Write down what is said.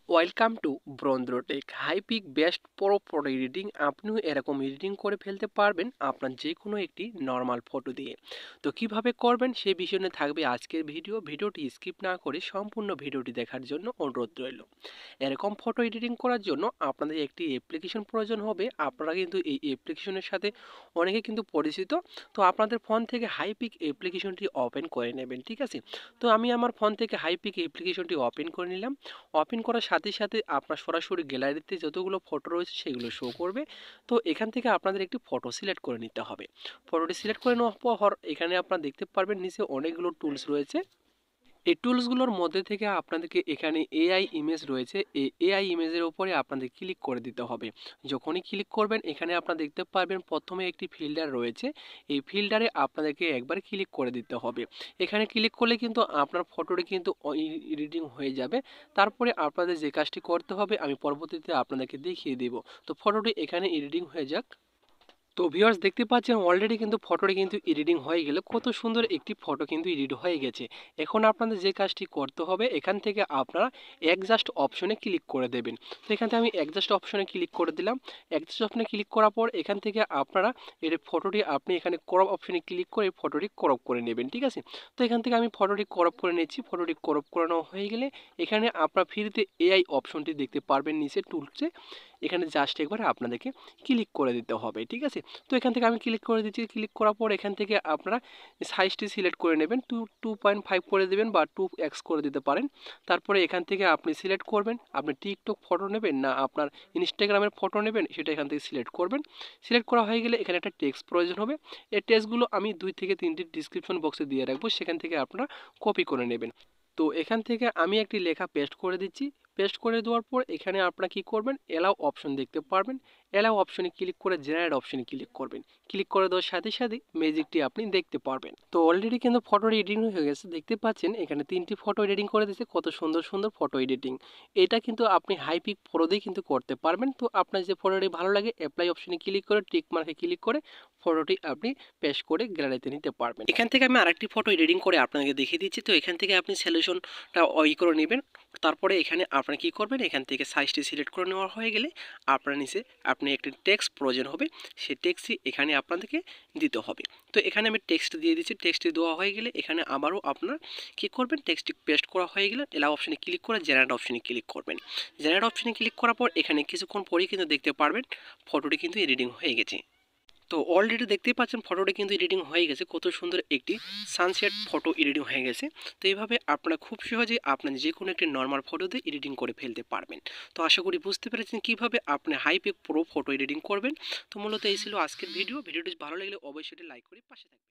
Welcome to ব্রন্দ্রটেক হাইপিক best pro photo editing. আপনিও এরকম এডিটিং করে ফেলতে পারবেন আপনার যে কোনো একটি নর্মাল ফটো দিয়ে। তো কিভাবে করবেন সে বিষয় নিয়ে থাকবে আজকের ভিডিওটি স্কিপ না করে সম্পূর্ণ ভিডিওটি দেখার জন্য অনুরোধ রইল। এরকম ফটো এডিটিং করার জন্য আপনাদের একটি অ্যাপ্লিকেশন প্রয়োজন হবে। আপনারা কিন্তু এই অ্যাপ্লিকেশনের সাথে অনেকে কিন্তু পরিচিত। তো আপনাদের ফোন থেকে হাইপিক অ্যাপ্লিকেশনটি ওপেন করে নেবেন, ঠিক আছে। তো আমি আমার ফোন থেকে হাইপিক অ্যাপ্লিকেশনটি ওপেন করে নিলাম। ওপেন করার সাথে সাথে আপনার সরাসরি গ্যালারিতে যতগুলো ফটো রয়েছে সেগুলো শো করবে। তো এখান থেকে আপনাদের একটি ফটো সিলেক্ট করে নিতে হবে। ফটোটি সিলেক্ট করে নেওয়ার পর এখানে আপনারা দেখতে পারবেন নিচে অনেকগুলো টুলস রয়েছে। এই টুলসগুলোর মধ্যে থেকে আপনাদেরকে এখানে এআই ইমেজ রয়েছে, এই এআই ইমেজের উপরে আপনাদের ক্লিক করে দিতে হবে। যখনই ক্লিক করবেন এখানে আপনারা দেখতে পারবেন প্রথমে একটি ফিল্টার রয়েছে, এই ফিল্টারে আপনাদেরকে একবার ক্লিক করে দিতে হবে। এখানে ক্লিক করলে কিন্তু আপনার ফটোটি কিন্তু এডিটিং হয়ে যাবে। তারপরে আপনাদের যে কাজটি করতে হবে আমি পরবর্তীতে আপনাদেরকে দেখিয়ে দেব। তো ফটোটি এখানে এডিটিং হয়ে যাক। তো ভিউয়ার্স দেখতে পাচ্ছেন অলরেডি কিন্তু ফটোটি কিন্তু এডিটিং হয়ে গেলে কত সুন্দর একটি ফটো কিন্তু এডিট হয়ে গেছে। এখন আপনাদের যে কাজটি করতে হবে এখান থেকে আপনারা অ্যাডজাস্ট অপশনে ক্লিক করে দেবেন। তো এখান থেকে আমি অ্যাডজাস্ট অপশনে ক্লিক করে দিলাম। অ্যাডজাস্ট অপশনে ক্লিক করার পর এখান থেকে আপনারা এর ফটোটি আপনি এখানে ক্রপ অপশনে ক্লিক করে ফটোটি ক্রপ করে নেবেন, ঠিক আছে। তো এখান থেকে আমি ফটোটি ক্রপ করে নিচ্ছি। ফটোটি ক্রপ করে নেওয়া হয়ে গেলে এখানে আপনারা ফ্রিতে এআই অপশনটি দেখতে পারবেন নিচে টুলসে। এখানে জাস্ট একবার আপনাদেরকে ক্লিক করে দিতে হবে, ঠিক আছে। তো এখান থেকে আমি ক্লিক করে দিচ্ছি। ক্লিক করার পর এখান থেকে আপনারা সাইজটি সিলেক্ট করে নেবেন, 2.5 করে দেবেন বা 2x করে দিতে পারেন। তারপরে এখান থেকে আপনি সিলেক্ট করবেন আপনি টিকটক ফটো নেবেন না আপনার ইনস্টাগ্রামের ফটো নেবেন, সেটা এখান থেকে সিলেক্ট করবেন। সিলেক্ট করা হয়ে গেলে এখানে একটা টেক্সট প্রয়োজন হবে। এই টেক্সটগুলো আমি 2 থেকে 3টি ডিসক্রিপশন বক্সে দিয়ে রাখবো, সেখান থেকে আপনারা কপি করে নেবেন। তো এখান থেকে আমি একটি লেখা পেস্ট করে দিচ্ছি। পেস্ট করে দেওয়ার পর এখানে আপনারা কি করবেন, এলাও অপশন দেখতে পারবেন। এলাও অপশনে ক্লিক করে জেনারেট অপশনে ক্লিক করবেন। ক্লিক করে দেওয়ার সাথে সাথে ম্যাজিকটি আপনি দেখতে পারবেন। তো অলরেডি কিন্তু ফটো এডিটিং হয়ে গেছে, দেখতে পাচ্ছেন এখানে 3টি ফটো এডিটিং করে দিয়েছে, কত সুন্দর সুন্দর ফটো এডিটিং। এটা কিন্তু আপনি হাইপিক প্রো দিয়ে কিন্তু করতে পারবেন। তো আপনার যে ফটোটি ভালো লাগে অ্যাপ্লাই অপশনে ক্লিক করে টিক মার্কে ক্লিক করে ফটোটি আপনি পেস্ট করে গ্যালারিতে নিতে পারবেন। এখান থেকে আমি আরেকটি ফটো এডিটিং করে আপনাকে দেখিয়ে দিচ্ছি। তো এখান থেকে আপনি সলিউশনটা করে নেবেন। তারপরে এখানে আপনারা কি করবেন, এখান থেকে সাইজটি সিলেক্ট করে নেওয়া হয়ে গেলে আপনার নিচে আপনি একটি টেক্সট প্রয়োজন হবে, সেই টেক্সটই এখানে আপনাদেরকে দিতে হবে। তো এখানে আমি টেক্সট দিয়ে দিচ্ছি। টেক্সটটি দেওয়া হয়ে গেলে এখানে আবারও আপনার কি করবেন, টেক্সটটি পেস্ট করা হয়ে গেলে এলাও অপশনে ক্লিক করে জেনারেট অপশনে ক্লিক করবেন। জেনারেট অপশনে ক্লিক করার পর এখানে কিছুক্ষণ পরেই কিন্তু দেখতে পারবেন ফটোটি কিন্তু এডিটিং হয়ে গেছে। তো অলরেডি দেখতেই পাচ্ছেন ফটোটি কিন্তু এডিটিং হয়ে গেছে, কত সুন্দর একটি সানসেট ফটো এডিটিং হয়ে গেছে। তো এইভাবে আপনারা খুব সহজেই আপনার যে কোনো একটি নর্মাল ফটোতে এডিটিং করে ফেলতে পারবেন। তো আশা করি বুঝতে পেরেছেন কীভাবে আপনি হাইপিক প্রো ফটো এডিটিং করবেন। তো মূলত এই ছিল আজকের ভিডিওটি ভালো লাগলে অবশ্যই লাইক করে পাশে থাকবেন।